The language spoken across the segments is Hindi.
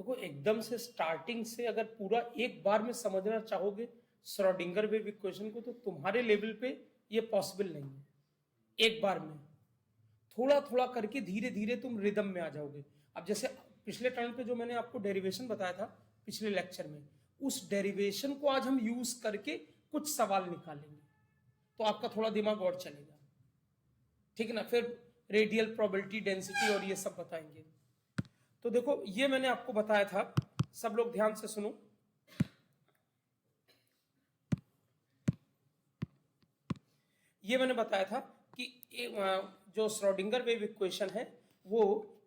देखो एकदम से स्टार्टिंग से अगर पूरा एक बार में समझना चाहोगे श्रोडिंगर वेव इक्वेशन को तो तुम्हारे लेवल पे ये पॉसिबल नहीं है एक बार में। थोड़ा थोड़ा करके धीरे धीरे तुम रिदम में आ जाओगे। अब जैसे पिछले टाइम पे जो मैंने आपको डेरिवेशन बताया था पिछले लेक्चर में, उस डेरिवेशन को आज हम यूज करके कुछ सवाल निकालेंगे तो आपका थोड़ा दिमाग और चलेगा, ठीक है ना। फिर रेडियल प्रोबेबिलिटी डेंसिटी और ये सब बताएंगे। तो देखो ये मैंने आपको बताया था, सब लोग ध्यान से सुनो। ये मैंने बताया था कि जो श्रोडिंगर वेव इक्वेशन है वो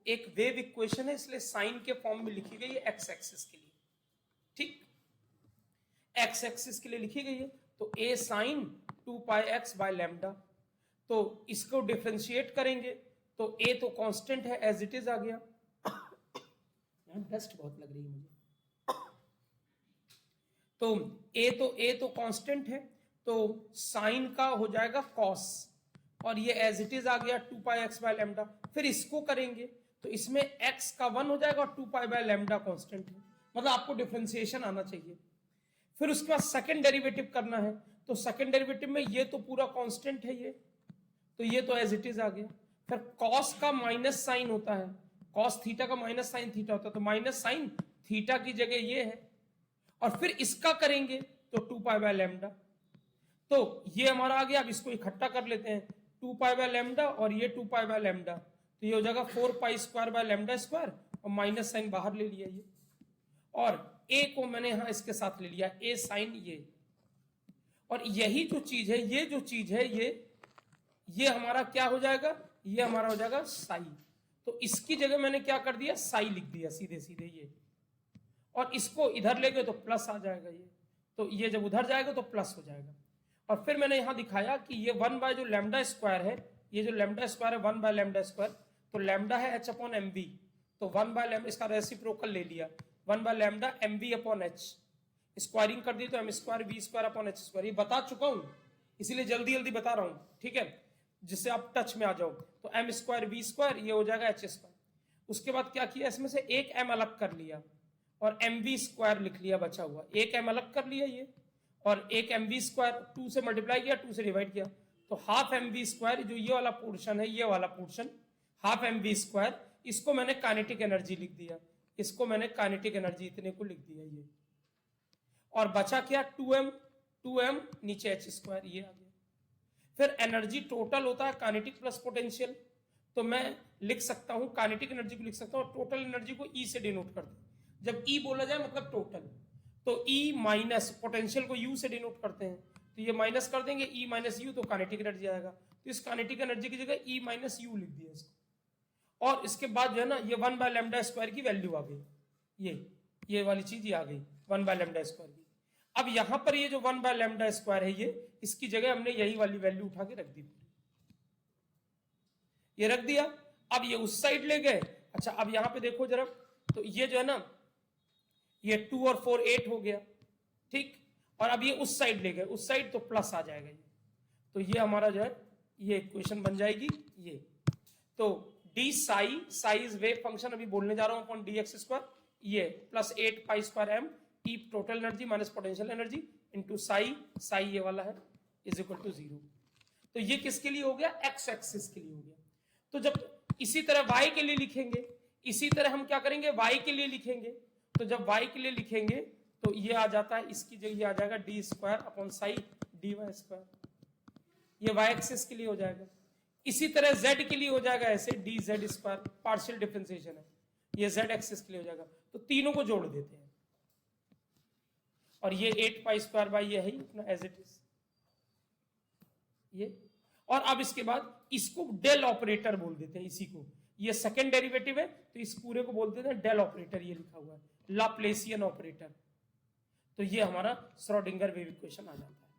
एक वेव इक्वेशन है, इसलिए साइन के फॉर्म में लिखी गई है एक्स एक्सिस के लिए, ठीक, एक्स एक्सिस के लिए लिखी गई है। तो a sine 2 pi x by lambda, तो इसको डिफरेंशिएट करेंगे तो ए तो कांस्टेंट है एज इट इज आ गया। डस्ट बहुत लग रही है मुझे। तो ए तो कांस्टेंट है, तो साइन का हो जाएगा कॉस और ये एज इट इज आ गया 2 पाई एक्स बाय लैम्डा। फिर इसको करेंगे तो इसमें x का 1 हो जाएगा और 2 पाई बाय लैम्डा कांस्टेंट है, मतलब आपको डिफरेंशिएशन आना चाहिए। फिर उसके बाद सेकंड डेरिवेटिव करना है, तो सेकंड डेरिवेटिव में ये तो पूरा कांस्टेंट है ये तो एज इट इज आ गया। फिर कॉस का माइनस साइन होता है, कॉस थीटा का माइनस साइन थीटा होता है, तो माइनस साइन थीटा की जगह ये है। और फिर इसका करेंगे तो 2 पाई बाय लैम्डा, तो ये हमारा आ गया। अब इसको इकट्ठा कर लेते हैं, 2 पाई बाय लैम्डा और ये 2 पाई बाय लैम्डा, तो ये हो जाएगा 4 pi square by lambda square और माइनस साइन बाहर ले लिया ये, और ए को मैंने यहां इसके साथ ले लिया ए साइन ये। और यही जो चीज है, ये जो चीज है ये हमारा क्या हो जाएगा, ये हमारा हो जाएगा साई। तो इसकी जगह मैंने क्या कर दिया, साई लिख दिया सीधे सीधे ये, और इसको इधर ले गए तो प्लस आ जाएगा ये, तो ये जब उधर जाएगा तो प्लस हो जाएगा। और फिर मैंने यहां दिखाया कि ये 1 बाय जो लैम्डा स्क्वायर है, ये जो लैम्डा स्क्वायर है 1 बाय लैम्डा स्क्वायर, तो लैम्डा है h अपॉन एम वी, तो 1 बाय लैम्डा इसका रेसिप्रोकल ले लिया, 1 by lambda M V upon H, squaring कर दी तो M square V square upon H square. ये बता चुका हूं इसीलिए जल्दी जल्दी बता रहा हूं, ठीक है, जिससे आप टच में आ जाओ। तो एम स्क्वायर वी स्क्वायर ये हो जाएगा एच स्क्वायर। उसके बाद क्या किया, इसमें से एक एम अलग कर लिया और एम वी स्क्वायर लिख लिया बचा हुआ, एक एम अलग कर लिया ये, और एक एम वी स्क्वायर 2 से मल्टीप्लाई किया 2 से डिवाइड किया, तो हाफ एम वी स्क्वायर जो ये वाला पोर्शन है, ये वाला portion half M V square, इसको मैंने काइनेटिक एनर्जी लिख दिया, इसको मैंने काइनेटिक एनर्जी इतने को लिख दिया ये, और बचा क्या 2m नीचे एच स्क्वायर ये आ गया। फिर एनर्जी टोटल होता है काइनेटिक प्लस पोटेंशियल, तो मैं लिख सकता हूं काइनेटिक एनर्जी को लिख सकता हूं, टोटल एनर्जी को ई से डिनोट कर दे। जब ई बोला जाए मतलब टोटल, तो ई माइनस पोटेंशियल को यू से डिनोट करते हैं, तो ये माइनस कर देंगे ई माइनस यू, तो काइनेटिक एनर्जी आएगा। तो इस काइनेटिक एनर्जी की जगह ई माइनस यू लिख दिया इसको, और इसके बाद जो है ना ये 1 बाय लैम्डा स्क्वायर की वैल्यू आ गई, ये वाली चीज ये आ गई 1 बाय लैम्डा स्क्वायर की। अब यहां पर ये जो 1 बाय लैम्डा स्क्वायर है ये, इसकी जगह हमने यही वाली वैल्यू उठा के रख दी, ये रख दिया। अब ये उस साइड ले गए। अच्छा अब यहां पे देखो जरा, तो ये जो है ना ये 2 और 4 8 हो गया, ठीक, और अब ये उस साइड ले गए, उस साइड तो प्लस आ जाएगा ये, तो ये हमारा जो है ये इक्वेशन बन जाएगी ये। तो D psi is wave function, अभी बोलने जा रहा हूं अपॉन डी एक्स स्क्वायर, ये plus 8 pi square M E total energy minus potential energy into psi ये वाला है इज इक्वल टू 0। तो ये किसके लिए हो गया, एक्स एक्सिस के लिए हो गया। तो जब इसी तरह वाई के लिए लिखेंगे, इसी तरह हम क्या करेंगे वाई के लिए लिखेंगे, तो जब वाई के लिए लिखेंगे तो ये आ जाता है, इसकी जगह आ जाएगा D square upon psi D Y square, ये वाई एक्सिस के लिए हो जाएगा। इसी तरह जेड के लिए हो जाएगा ऐसे D Z square, partial differentiation है, ये जेड एक्सिस के लिए हो जाएगा। तो तीनों को जोड़ देते हैं, और ये 8 पाई स्क्वायर बाई ये है अपना एज इट इज ये। और अब इसके बाद इसको डेल ऑपरेटर बोल देते हैं, इसी को, ये सेकंड डेरिवेटिव है तो इस पूरे को बोल देते हैं डेल ऑपरेटर, ये लिखा हुआ है लाप्लेसियन ऑपरेटर। तो ये हमारा श्रोडिंगर वेव इक्वेशन आ जाता है।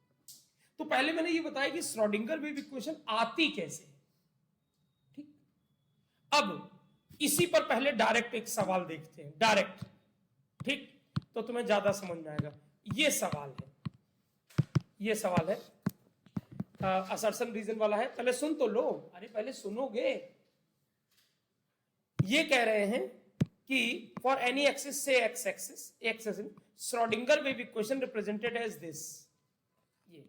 तो पहले मैंने ये बताया कि श्रोडिंगर वेव इक्वेशन आती कैसे है, ठीक। अब इसी पर पहले डायरेक्ट एक सवाल देखते हैं, डायरेक्ट, ठीक, तो तुम्हें ज्यादा समझ में आएगा। ये सवाल है असर्शन रीजन वाला है, पहले सुन तो लो, अरे पहले सुनोगे। ये कह रहे हैं कि फॉर एनी एक्सिस से X axis Schrodinger wave equation represented as this, ये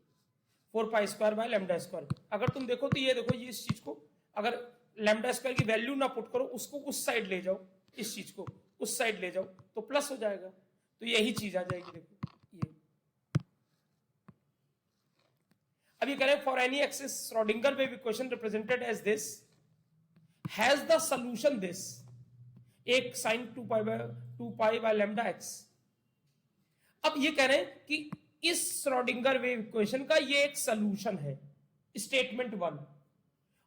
4 pi square by lambda square. अगर तुम देखो तो ये देखो, ये इस चीज को अगर लैम्डा स्क्वायर की वैल्यू ना पुट करो, उसको उस साइड ले जाओ, इस चीज को उस साइड ले जाओ तो प्लस हो जाएगा, तो यही चीज आ जाएगी। देखो ये अभी करें for any axis Schrodinger wave equation represented as this has the solution this, एक sine 2 pi by lambda x. अब ये कह रहे हैं कि इस श्रोडिंगर वेव इक्वेशन का ये एक सॉल्यूशन है, स्टेटमेंट 1।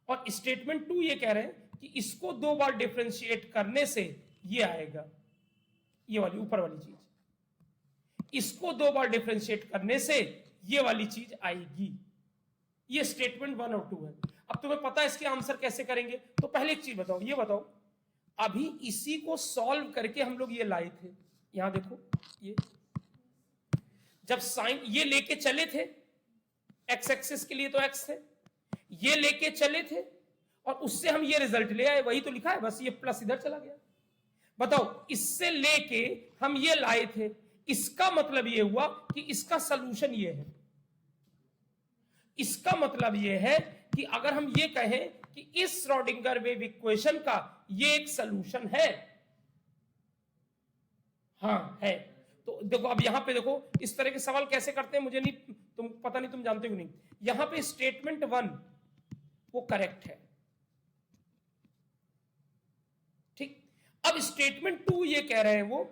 और स्टेटमेंट 2 ये कह रहे हैं कि इसको 2 बार डिफरेंशिएट करने से ये आएगा, ये वाली ऊपर वाली चीज, इसको 2 बार डिफरेंशिएट करने से ये वाली चीज आएगी। ये स्टेटमेंट 1 और 2 है। अब तुम्हें पता है इसके आंसर कैसे करेंगे, तो पहले एक चीज बताओ, ये बताओ अभी इसी को सॉल्व करके हम लोग ये लाए थे, यहां देखो ये जब साइन ये लेके चले थे, एक्स एक्सिस के लिए तो एक्स थे, ये लेके चले थे और उससे हम ये रिजल्ट ले आए, वही तो लिखा है, बस ये प्लस इधर चला गया। बताओ इससे लेके हम ये लाए थे, इसका मतलब ये हुआ कि इसका सलूशन ये है। इसका मतलब ये है कि अगर हम ये कहें कि इस श्रोडिंगर वेव इक्वेशन का ये एक सलूशन है, हाँ है। तो देखो अब यहां पे देखो इस तरह के सवाल कैसे करते हैं मुझे नहीं, तुम पता नहीं, तुम जानते हो नहीं। यहां पे स्टेटमेंट 1 वो करेक्ट है, ठीक। अब स्टेटमेंट 2 ये कह रहे हैं, वो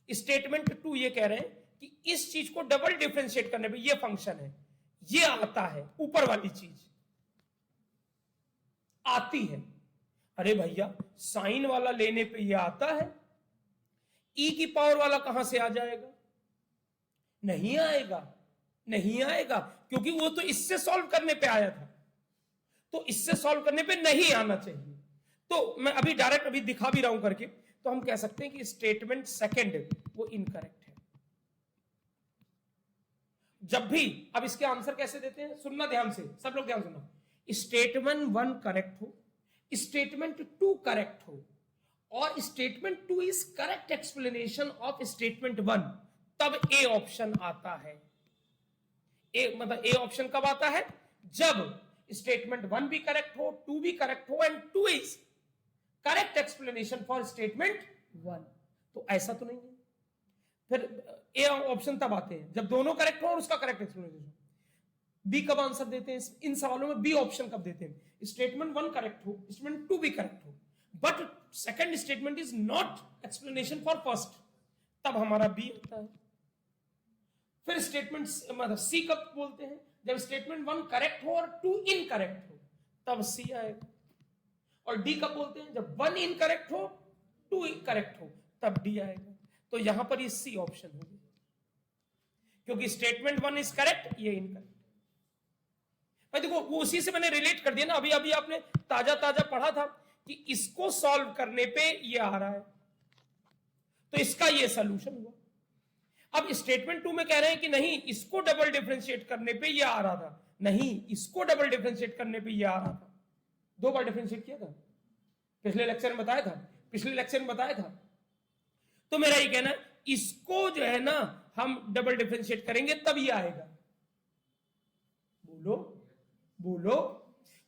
स्टेटमेंट 2 ये कह रहे हैं कि इस चीज को डबल डिफरेंशिएट करने पे ये फंक्शन है, ये आता है, ऊपर वाली चीज आती है। अरे भैया साइन वाला लेने पे ये आता है, ई की पावर वाला कहां से आ जाएगा? नहीं आएगा, नहीं आएगा, क्योंकि वो तो इससे सॉल्व करने पे आया था, तो इससे सॉल्व करने पे नहीं आना चाहिए। तो मैं अभी डायरेक्ट अभी दिखा भी रहा हूं करके, तो हम कह सकते हैं कि स्टेटमेंट सेकंड वो इनकरेक्ट है। जब भी, अब इसके आंसर कैसे देते हैं, सुनना ध्यान से, सब लोग ध्यान सुनना। स्टेटमेंट 1 करेक्ट हो, स्टेटमेंट 2 करेक्ट हो और statement 2 is correct explanation of statement 1, तब ए ऑप्शन आता है। ए मतलब ए ऑप्शन कब आता है? जब स्टेटमेंट 1 भी करेक्ट हो, 2 भी करेक्ट हो and 2 is correct explanation for statement 1। तो ऐसा तो नहीं है, फिर ए ऑप्शन तब आते हैं जब दोनों करेक्ट हो और उसका करेक्ट एक्सप्लेनेशन। बी कब आंसर देते हैं इन सवालों में? बी ऑप्शन कब देते हैं? स्टेटमेंट 1 करेक्ट हो, स्टेटमेंट 2 भी करेक्ट हो, but second statement is not explanation for first, तब हमारा बी आता है। फिर स्टेटमेंट मतलब सी कब बोलते हैं? जब स्टेटमेंट 1 करेक्ट हो और 2 इनकरेक्ट हो, तब सी आएगा। और डी कब बोलते हैं? जब 1 इनकरेक्ट हो, 2 करेक्ट हो, तब डी आएगा। तो यहां पर ये सी ऑप्शन होगी, क्योंकि स्टेटमेंट 1 इज करेक्ट, ये इनकरेक्ट। भाई देखो वो उसी से मैंने रिलेट कर दिया ना, अभी अभी आपने ताजा ताजा पढ़ा था कि इसको सॉल्व करने पे ये आ रहा है, तो इसका ये सॉल्यूशन हुआ। अब स्टेटमेंट 2 में कह रहे हैं कि नहीं, इसको डबल डिफरेंशिएट करने पे ये आ रहा था, नहीं, इसको डबल डिफरेंशिएट करने पे ये आ रहा था। 2 बार डिफरेंशिएट किया था, पिछले लेक्चर में बताया था, तो मेरा ये कहना है इसको जो है ना हम डबल डिफरेंशिएट करेंगे तब ये आएगा। बोलो।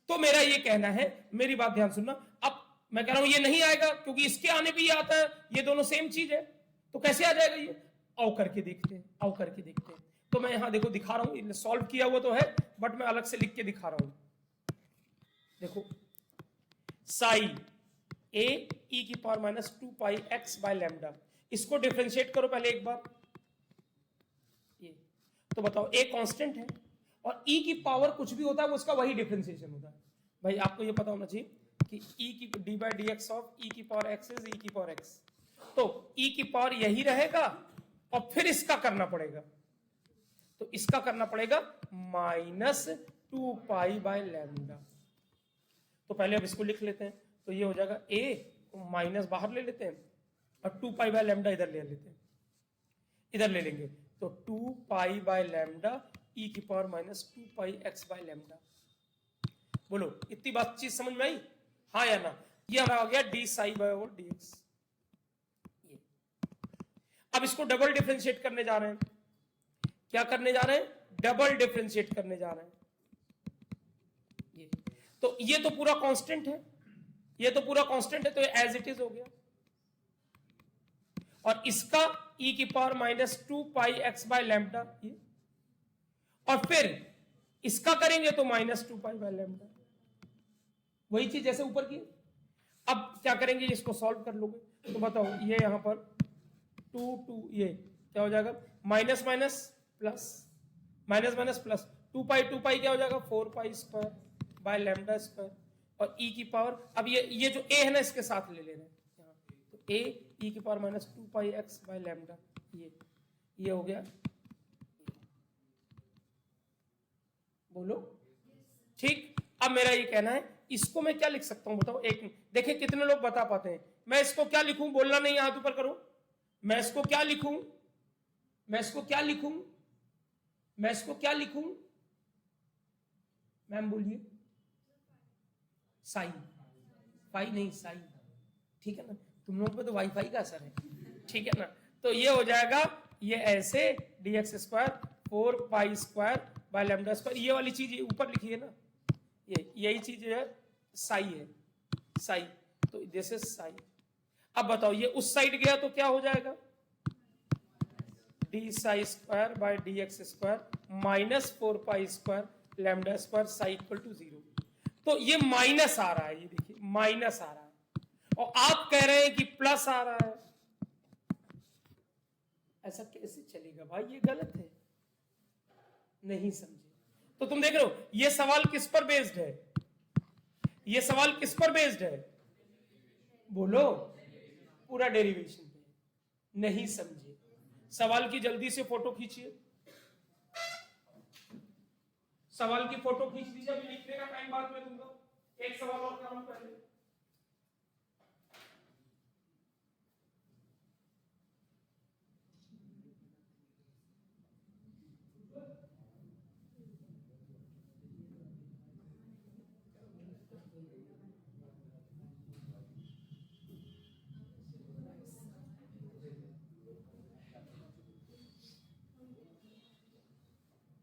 तो मेरा ये कहना है, मेरी बात ध्यान सुनना। अब मैं कह रहा हूं ये नहीं आएगा क्योंकि इसके आने पे ये आता है, ये दोनों सेम चीज है, तो कैसे आ जाएगा ये? आओ करके देखते हैं। तो मैं यहां देखो दिखा रहा हूं, सॉल्व किया हुआ तो है बट मैं अलग से लिख के दिखा रहा हूं। देखो साई ए ई की power minus 2 pi x by lambda, इसको डिफरेंशिएट करो पहले एक बार। ये तो बताओ ए कांस्टेंट है और ई की पावर कुछ भी होता है वो उसका वही डिफरेंशिएशन होता है। भाई आपको ये पता होना चाहिए कि ई की d by d x of e की पावर एक्स इज ई की पावर एक्स, तो ई की पावर यही रहेगा और फिर इसका करना पड़ेगा, तो इसका करना पड़ेगा माइनस 2 पाई बाय लैम्डा। तो पहले अब इसको लिख लेते हैं, तो ये हो जाएगा ए माइनस बाहर ले लेते हैं और 2 पाई बाय लैम्डा इधर ले लेते हैं, इधर ले लेंगे, तो 2 पाई बाय लैम्डा ई की power minus 2 pi x by lambda. बोलो इतनी बात चीज समझ में आई, हाँ या ना? ये हमारा हो गया D psi by over D X. अब इसको डबल डिफरेंशिएट करने जा रहे हैं। क्या करने जा रहे हैं? डबल डिफरेंशिएट करने जा रहे हैं। ये तो पूरा कांस्टेंट है, ये तो पूरा कांस्टेंट है, तो एज इट इज हो गया। और इसका e की power minus 2 pi x by lambda, ये, और फिर इसका करेंगे तो माइनस 2 पाई बाय लैम्डा, वही चीज जैसे ऊपर की। अब क्या करेंगे, इसको सॉल्व कर लोगे तो बताओ, ये यहां पर 2 ये क्या हो जाएगा, minus minus plus, minus minus plus, 2 पाई क्या हो जाएगा, 4 pi square by lambda square, और e की पावर, अब ये जो a है ना, इसके साथ ले लेना है यहाँ, तो a e की power minus 2 pi x by lambda, ये हो गया। बोलो ठीक। अब मेरा ये कहना है, इसको मैं क्या लिख सकता हूं बताओ, एक देखिए कितने लोग बता पाते हैं। मैं इसको क्या लिखूं, बोलना नहीं, हाथ ऊपर करो। मैं इसको क्या लिखूं, मैं इसको क्या लिखूं, मैं इसको क्या लिखूं, मैम बोलिए। साई, फाई नहीं साई, ठीक है ना, तुम लोगों पे तो वाईफाई का असर है, ठीक है ना। तो ये हो जाएगा, ये ऐसे dx square 4 pi square by lambda square, ये वाली चीज ऊपर लिखी है ना, यही चीज है, साई है, साई, तो दिस इज साई। अब बताओ, ये उस साइड गया तो क्या हो जाएगा, D psi square by dx square minus 4 pi square lambda square psi equal to 0। तो ये माइनस आ रहा है, ये देखिए माइनस आ रहा है, और आप कह रहे हैं कि प्लस आ रहा है। ऐसा कैसे चलेगा भाई, ये गलत है, नहीं समझे। तो तुम देख रहे हो, ये सवाल किस पर बेस्ड है, ये सवाल किस पर बेस्ड है, बोलो, पूरा डेरिवेशन पे। नहीं समझे, सवाल की जल्दी से फोटो खींचिए, सवाल की फोटो खींच लीजिए, अभी लिखने का टाइम बाद में दूंगा, एक सवाल और करूं पहले।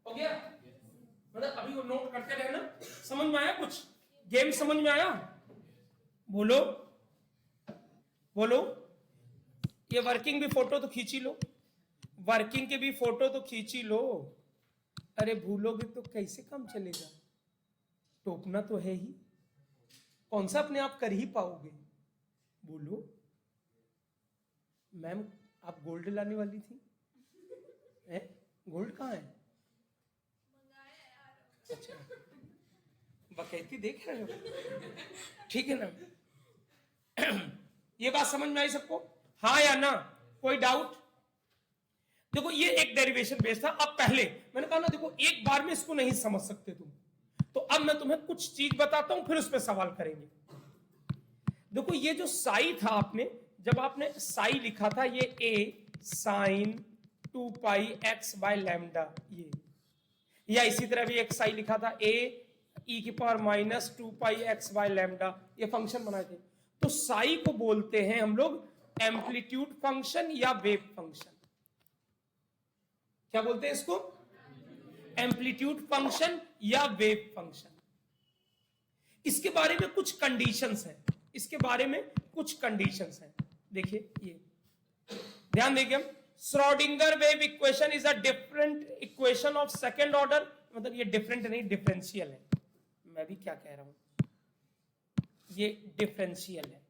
हो गया, मतलब अभी वो नोट करते रहना। समझ में आया कुछ, गेम समझ में आया, बोलो बोलो। ये वर्किंग भी फोटो तो खींची लो, वर्किंग के भी फोटो तो खींची लो। अरे भूलोगे तो कैसे काम चलेगा, टोकना तो है ही, कौन सा अपने आप कर ही पाओगे, बोलो। मैम आप गोल्ड लाने वाली थी, गोल्ड कहाँ है, अच्छा बकैती देख रहे हो, ठीक है ना। ये बात समझ में आई सबको, हाँ या ना, कोई डाउट। देखो ये एक डेरिवेशन बेस था। अब पहले मैंने कहा ना, देखो एक बार में इसको नहीं समझ सकते तुम, तो अब मैं तुम्हें कुछ चीज बताता हूं, फिर उस पर सवाल करेंगे। देखो ये जो साई था, आपने जब आपने साई लिखा था, ये a sine 2 pi x by lambda, ये, या इसी तरह भी एक साई लिखा था, a e की power minus 2 pi x by lambda, ये फंक्शन बनाए थे। तो साई को बोलते हैं हम लोग एम्पलीट्यूड फंक्शन या वेव फंक्शन। क्या बोलते हैं इसको, एम्पलीट्यूड फंक्शन या वेव फंक्शन। इसके बारे में कुछ कंडीशंस हैं, इसके बारे में कुछ कंडीशंस हैं। देखिए ये ध्यान देखिए, हम Schrodinger wave equation is a different equation of second order, मतलब ये डिफरेंट नहीं, डिफरेंशियल है। मैं भी क्या कह रहा हूं, ये डिफरेंशियल है।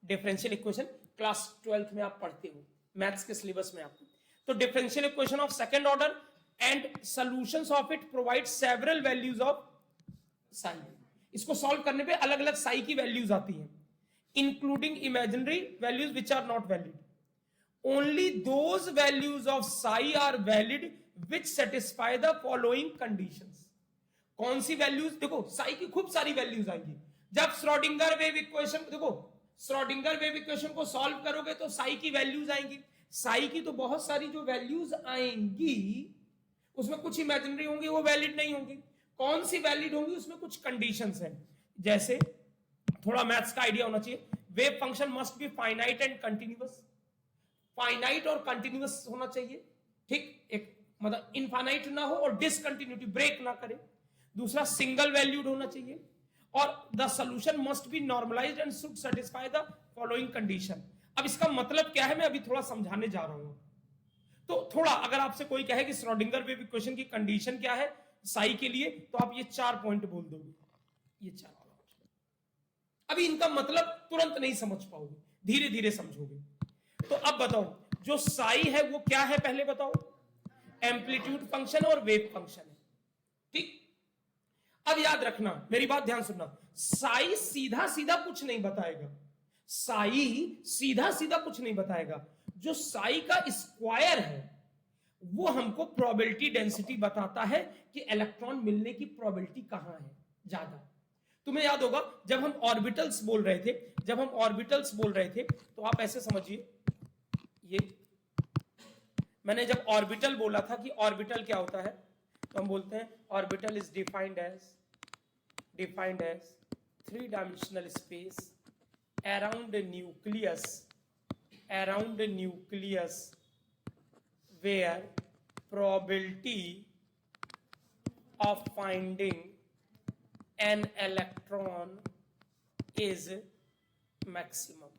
डिफरेंशियल इक्वेशन क्लास 12th में आप पढ़ते हो, मैथ्स के सिलेबस में आपको। तो differential equation of second order and solutions of it provide several values of Sai. इसको सॉल्व करने पे अलग अलग साई की वैल्यूज आती हैं, including imaginary values which are not valid. Only those values of psi are valid which satisfy the following conditions. कौन सी वैल्यूज, देखो साई की खूब सारी वैल्यूज आएंगी। जब श्रोडिंगर वेव इक्वेशन, देखो श्रोडिंगर वेव इक्वेशन को सॉल्व करोगे तो साई की वैल्यूज आएंगी। साई की तो बहुत सारी जो वैल्यूज आएंगी, उसमें कुछ इमेजिनरी होंगी, वो वैलिड नहीं होंगी। कौन सी वैलिड होंगी, उसमें कुछ कंडीशंस हैं। जैसे थोड़ा मैथ्स का आइडिया होना चाहिए, wave function must be finite and continuous, finite और कंटिन्यूअस होना चाहिए, ठीक, एक मतलब इनफाइनाइट ना हो और डिसकंटिन्यूटी ब्रेक ना करे। दूसरा सिंगल वैल्यूड होना चाहिए, और the solution must be normalised and should satisfy the following condition. अब इसका मतलब क्या है मैं अभी थोड़ा समझाने जा रहा हूं। तो थोड़ा अगर आपसे कोई कहे कि श्रोडिंगर वेव इक्वेशन की कंडीशन क्या है साई के लिए, तो आप ये 4 पॉइंट बोल दोगे, ये 4 पॉइंट। अभी इनका मतलब तुरंत नहीं समझ पाओगे, धीरे धीरे समझोगे। तो अब बताओ जो साई है वो क्या है, पहले बताओ। एम्पलीट्यूड फंक्शन और वेव फंक्शन है, ठीक। अब याद रखना, मेरी बात ध्यान सुनना, साई सीधा सीधा कुछ नहीं बताएगा, साई सीधा सीधा कुछ नहीं बताएगा। जो साई का स्क्वायर है वो हमको प्रोबेबिलिटी डेंसिटी बताता है कि इलेक्ट्रॉन मिलने की प्रोबेबिलिटी कहां है ज्यादा। तुम्हें याद होगा जब हम ऑर्बिटल्स बोल रहे थे, तो आप ऐसे समझिए, ये मैंने जब ऑर्बिटल बोला था कि ऑर्बिटल क्या होता है, तो हम बोलते हैं orbital is defined as 3 dimensional space around a nucleus where probability of finding an electron is maximum।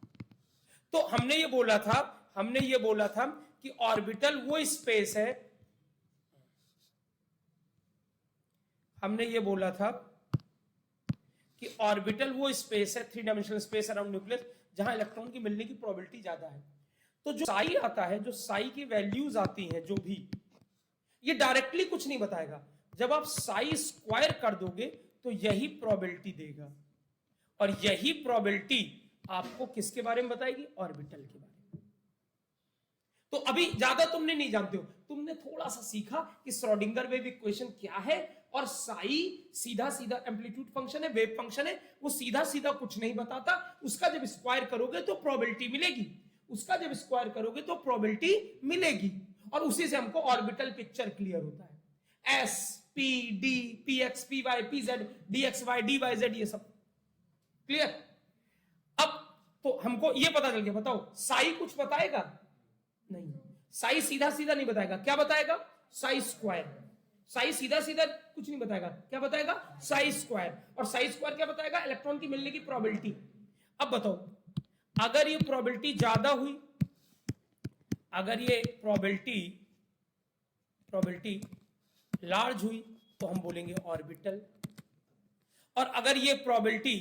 तो हमने ये बोला था कि ऑर्बिटल वो स्पेस है, कि ऑर्बिटल वो स्पेस है 3 डायमेंशनल स्पेस अराउंड न्यूक्लियस जहां इलेक्ट्रॉन की मिलने की प्रोबेबिलिटी ज्यादा है। तो जो साई आता है, जो साई की वैल्यूज आती हैं, जो भी, ये डायरेक्टली कुछ नहीं बताएगा। जब आप साई स्क्वायर कर दोगे तो यही प्रोबेबिलिटी देगा, और यही प्रोबेबिलिटी आपको किसके बारे में बताएगी, ऑर्बिटल के बारे में। तो अभी ज्यादा तुमने नहीं जानते हो, तुमने थोड़ा सा सीखा कि श्रोडिंगर वेव इक्वेशन क्या है, और साई सीधा सीधा एम्पलीट्यूड फंक्शन है, वेव फंक्शन है, वो सीधा सीधा कुछ नहीं बताता। उसका जब स्क्वायर करोगे तो प्रोबेबिलिटी मिलेगी, और उसी से हमको ऑर्बिटल पिक्चर क्लियर होता है। S P D P X P Y P Z D X Y D Y Z, ये सब क्लियर। अब तो हमको ये पता चल गया, बताओ साई कुछ बताएगा नहीं, साई सीधा सीधा नहीं बताएगा। क्या बताएगा, साई स्क्वायर। साई सीधा सीधा कुछ नहीं बताएगा, क्या बताएगा, साई स्क्वायर। और साई स्क्वायर क्या बताएगा, इलेक्ट्रॉन की मिलने की प्रोबेबिलिटी। अब बताओ अगर ये प्रोबेबिलिटी ज्यादा हुई, अगर ये प्रोबेबिलिटी लार्ज हुई तो हम बोलेंगे ऑर्बिटल, और अगर ये प्रोबेबिलिटी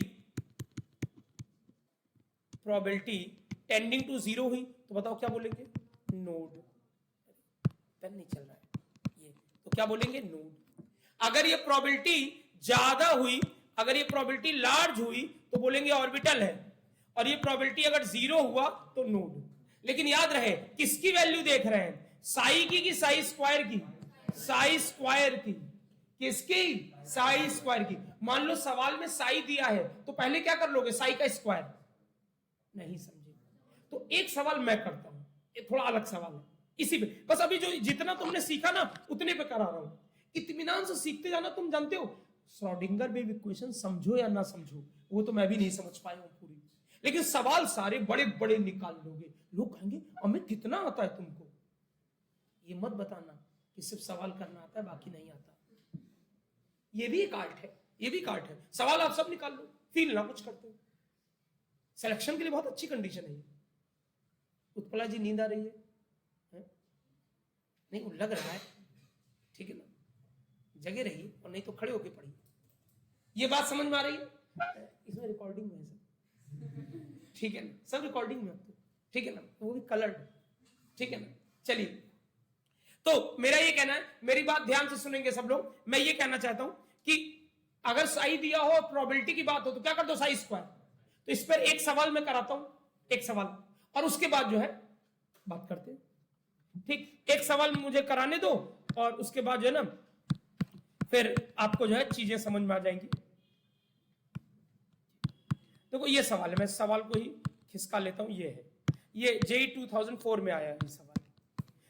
टेंडिंग टू 0 हुई तो बताओ क्या बोलेंगे, नोड। पेन नहीं चल रहा है ये, तो क्या बोलेंगे, नोड। अगर ये प्रोबेबिलिटी ज्यादा हुई, अगर ये प्रोबेबिलिटी लार्ज हुई तो बोलेंगे ऑर्बिटल है, और ये प्रोबेबिलिटी अगर 0 हुआ तो नोड। लेकिन याद रहे किसकी वैल्यू देख रहे हैं, साई की कि साई स्क्वायर की, साई स्क्वायर की। किसकी, साई स्क्वायर की। मान लो सवाल में साई दिया है तो पहले क्या कर लोगे, साई का स्क्वायर। नहीं समझे तो एक सवाल मैं करता हूं, ये थोड़ा अलग सवाल है इसी पे, बस अभी जो जितना तुमने सीखा ना उतने पे करा रहा हूं, इत्मीनान से सीखते जाना। तुम जानते हो श्रोडिंगर वेव इक्वेशन समझो या ना समझो, वो तो मैं भी नहीं समझ पाया हूं पूरी, लेकिन सवाल सारे बड़े बड़े निकाल लोगे। लोग कहेंगे अमित कितना आता है तुमको, ये मत बताना कि सिर्फ सवाल करना आता है बाकी नहीं आता। ये भी एक आर्ट है, सवाल आप सब निकाल लो, फील ना कुछ करते हो। सिलेक्शन के लिए बहुत अच्छी कंडीशन है। उत्पला जी नींद आ रही है? नहीं, वो लग रहा है, ठीक है ना, जगे रहिए और नहीं तो खड़े होके पढ़िए। ये बात समझ में आ रही है? इसमें रिकॉर्डिंग में है सब, ठीक है ना, सब रिकॉर्डिंग में, ठीक है ना, वो भी कलर्ड, ठीक है ना। चलिए, तो मेरा ये कहना है, मेरी बात ध्यान से सुनेंगे सब लोग। मैं ये कहना चाहता हूं कि अगर साई दिया हो, प्रोबेबिलिटी की बात हो, तो क्या कर दो, साई स्क्वायर। तो इस पर एक सवाल मैं कराता हूं, एक सवाल, और उसके बाद जो है बात करते हैं, ठीक। एक सवाल मुझे कराने दो और उसके बाद जो है ना फिर आपको जो है चीजें समझ में आ जाएंगी। देखो ये सवाल है, मैं सवाल को ही खिसका लेता हूं। ये है, ये JEE 2004 में आया है ये सवाल,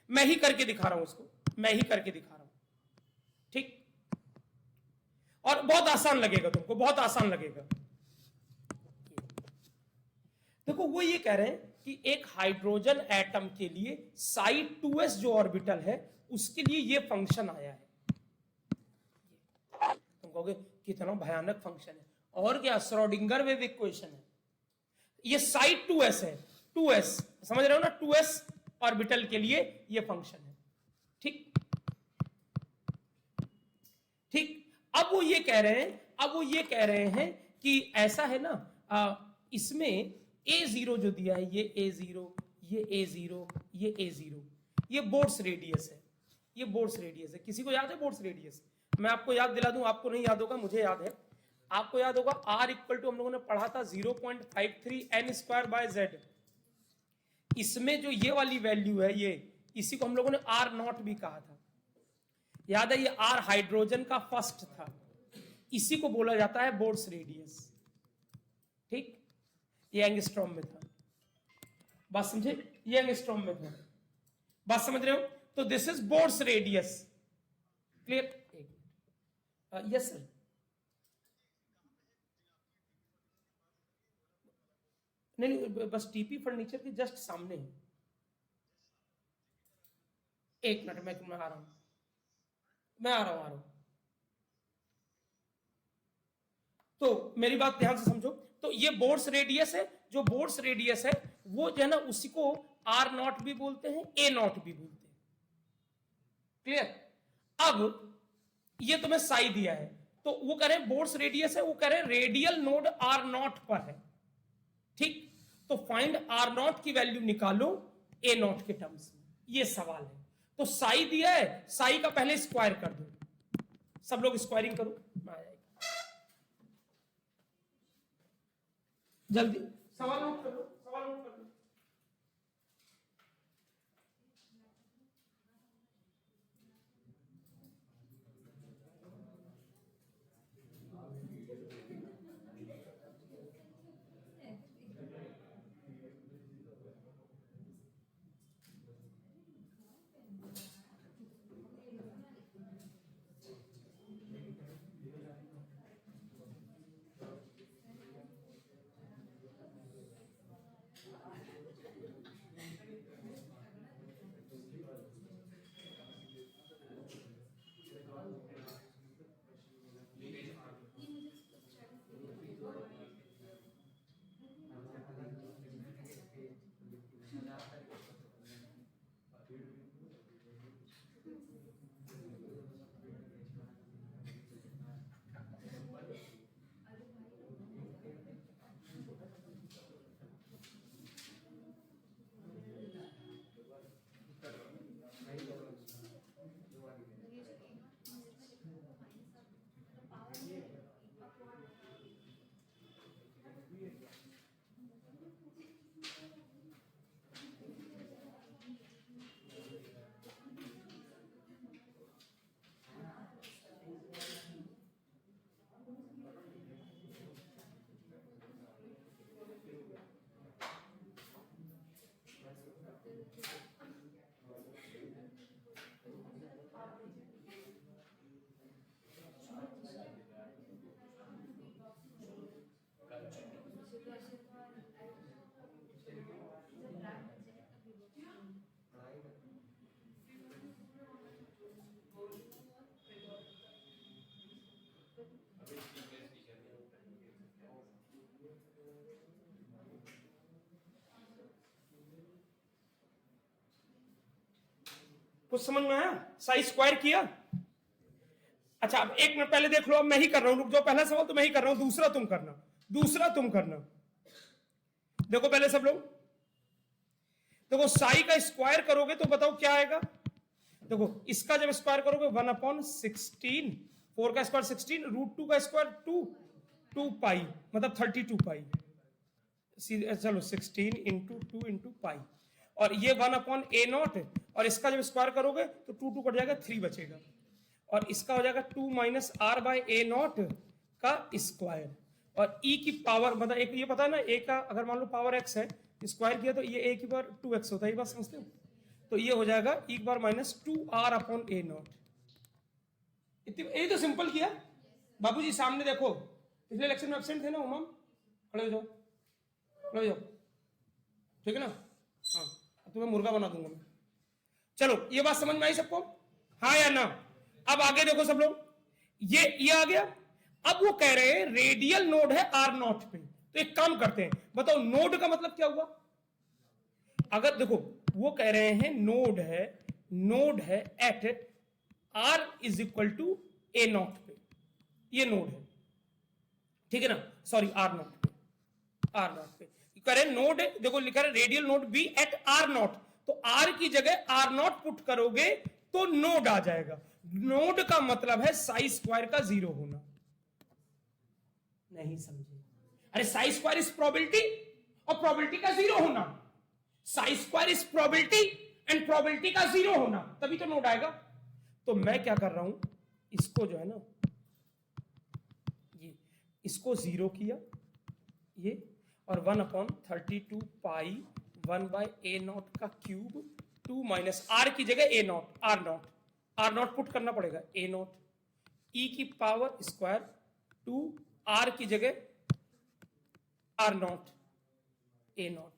मैं ही करके दिखा रहा हूं उसको, मैं ही करके दिखा रहा हूं, ठीक। और बहुत आसान लगेगा तुमको, बहुत आसान लगेगा। देखो वो ये कह रहे हैं कि एक हाइड्रोजन एटम के लिए साइड 2s जो ऑर्बिटल है उसके लिए ये फंक्शन आया है। तुम कहोगे कितना भयानक फंक्शन है, और क्या, श्रोडिंगर वेव इक्वेशन है। ये साइड 2s है, 2s समझ रहे हो ना, 2s ऑर्बिटल के लिए ये फंक्शन है। ठीक ठीक। अब वो ये कह रहे हैं कि ऐसा है ना, इसमें A0 जो दिया है, ये A0, ये A0, ये A0, ये बोर्ड्स रेडियस है, ये बोर्ड्स रेडियस है। किसी को याद है बोर्ड्स रेडियस? मैं आपको याद दिला दूं, आपको नहीं याद होगा, मुझे याद है। आपको याद होगा R इक्वल टू हम लोगों ने पढ़ा था 0.53 n स्क्वायर बाय z। इसमें जो ये वाली वैल्यू है, ये इसी को हम लोगों ने R0 भी कहा था, याद है? ये R हाइड्रोजन का फर्स्ट था, इसी को बोला जाता है बोर्ड्स रेडियस। ठीक, ये एंगस्ट्रॉम में था, बात समझे? ये एंगस्ट्रॉम में था, बात समझ रहे हो? तो this is boards radius. Clear? Yes sir. नहीं, बस टीपी फर्नीचर के जस्ट सामने है। एक मिनट, मैं आ रहा हूं, आ रहा हूं। तो मेरी बात ध्यान से समझो। तो ये बोर्ड्स रेडियस है, जो बोर्ड्स रेडियस है वो जो है ना, उसी को R0 भी बोलते हैं, A0 भी बोलते हैं। क्लियर? अब ये तुम्हें साई दिया है, तो वो कह रहे हैं बोर्ड्स रेडियस है, वो कह रहे हैं रेडियल नोड R0 पर है। ठीक, तो फाइंड R0 की वैल्यू निकालो A0 के टर्म्स में, ये सवाल है। तो साई दिया है, साई का पहले स्क्वायर कर दो, सब लोग स्क्वायरिंग करो, जल्दी सवाल नोट करो, सवाल नोट करो। कुछ समझ में आया? साई स्क्वायर किया। अच्छा, अब एक मिनट पहले देख लो, अब मैं ही कर रहा हूं, रुक जाओ। पहला सवाल तो मैं ही कर रहा हूं, दूसरा तुम करना, दूसरा तुम करना। देखो पहले सब लोग देखो, साई का स्क्वायर करोगे तो बताओ क्या आएगा। देखो इसका जब स्क्वायर करोगे 1/16, 4 का स्क्वायर 16, √2 का स्क्वायर 2 पाई, मतलब 32 पाई। चलो 16 इंटू 2 इंटू पाई, और ये 1/A0, और इसका जब स्क्वायर करोगे तो 2 कट जाएगा, 3 बचेगा, और इसका हो जाएगा 2 - R/A0 का स्क्वायर। और e की पावर, मतलब एक ये पता है ना, a का अगर मान लो पावर x है, स्क्वायर किया तो ये a की पावर 2x होता है, ये बात समझते हो? तो ये हो जाएगा e की पावर -2R/A0। यही तो सिंपल किया। बाबूजी सामने देखो, पिछले लेक्चर में एब्सेंट थे ना उमम, खड़े हो जाओ, खड़े हो जाओ। ठीक है ना? हाँ, तुम्हें मुर्गा बना दूंगा मैं। चलो ये बात समझ में आई सबको, हाँ या ना? अब आगे देखो सब लोग, ये आ गया। अब वो कह रहे हैं रेडियल नोड है R0 पे, तो एक काम करते हैं, बताओ नोड का मतलब क्या हुआ? अगर देखो वो कह रहे हैं नोड है at R is equal to A0 पे, ये नोड है, ठीक है ना? सॉरी R0 पे कह रहे नोड है, देखो लिखा है radial node B eight R0, तो R की जगह R0 पुट करोगे तो नोड आ जाएगा। नोड का मतलब है साई स्क्वायर का 0 होना। नहीं समझे? अरे साई स्क्वायर इज प्रोबेबिलिटी और प्रोबेबिलिटी का 0 होना, Sai square is probability and probability का 0 होना, तभी तो नोड आएगा। तो मैं क्या कर रहा हूं, इसको जो है ना, ये इसको 0 किया ये, और 1/32 पाई 1/A0 का क्यूब 2 माइनस R की जगह A0, R0 पुट करना पड़ेगा, A0 e की पावर स्क्वायर 2 R की जगह R0 A0।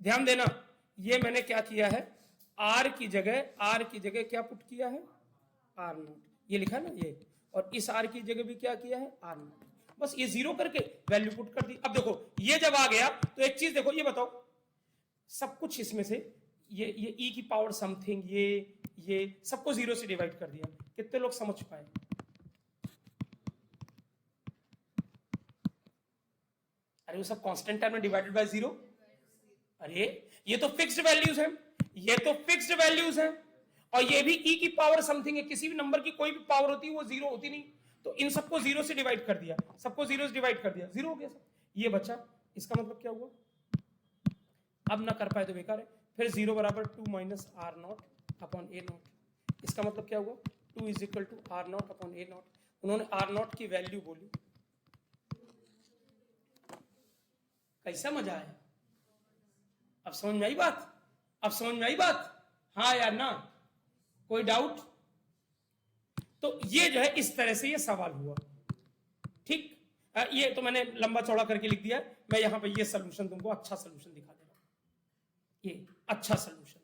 ध्यान देना ये मैंने क्या किया है, R की जगह क्या पुट किया है, R0, ये लिखा है ना ये, और इस R की जगह भी क्या किया है, R0, बस ये 0 करके वैल्यू पुट कर दी। अब देखो ये जब आ गया तो एक चीज देखो, ये बताओ सब कुछ इसमें से ये e की पावर समथिंग ये सबको 0 से डिवाइड कर दिया, कितने लोग समझ पाए? अरे वो सब कांस्टेंट टर्म में डिवाइडेड बाय 0, अरे ये तो फिक्स्ड वैल्यूज हैं, और ये भी e की पावर समथिंग है, किसी भी नंबर की कोई भी पावर होती है वो 0 होती नहीं, तो इन सबको 0 से डिवाइड कर दिया, 0 हो गया सब, ये बचा। इसका मतलब क्या हुआ, अब ना कर पाए तो बेकार है, फिर 0 बराबर 2 माइनस R0 अपॉन A0, इसका मतलब क्या हुआ, 2 is equal to R0 upon A0। उन्होंने R0 की वैल्यू बोली, कैसा मजा आया? अब समझ में आई बात, हाँ या ना? कोई डाउट? तो ये जो है इस तरह से ये सवाल हुआ, ठीक? ये तो मैंने लंबा चौड़ा करके लिख दिया, मैं यहां पे ये सॉल्यूशन तुमको अच्छा सॉल्यूशन दिखा दे रहा हूं, ये अच्छा सॉल्यूशन।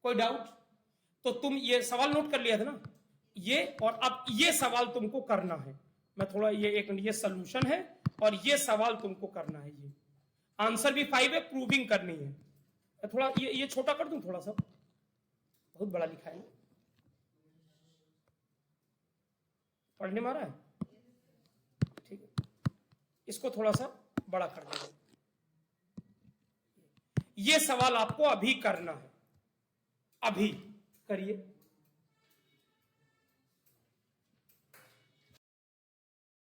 कोई डाउट? तो तुम ये सवाल नोट कर लिया था ना ये, और अब ये सवाल तुमको करना है, मैं थोड़ा ये सॉल्यूशन है और ये सवाल तुमको करना है, ये आंसर भी 5 है, प्रूविंग करनी है। थोड़ा ये छोटा कर दूं, थोड़ा सा बहुत बड़ा लिखा है ना, पढ़ने में आ रहा है? ठीक है, इसको थोड़ा सा बड़ा कर देंगे। ये सवाल आपको अभी करना है, अभी करिए।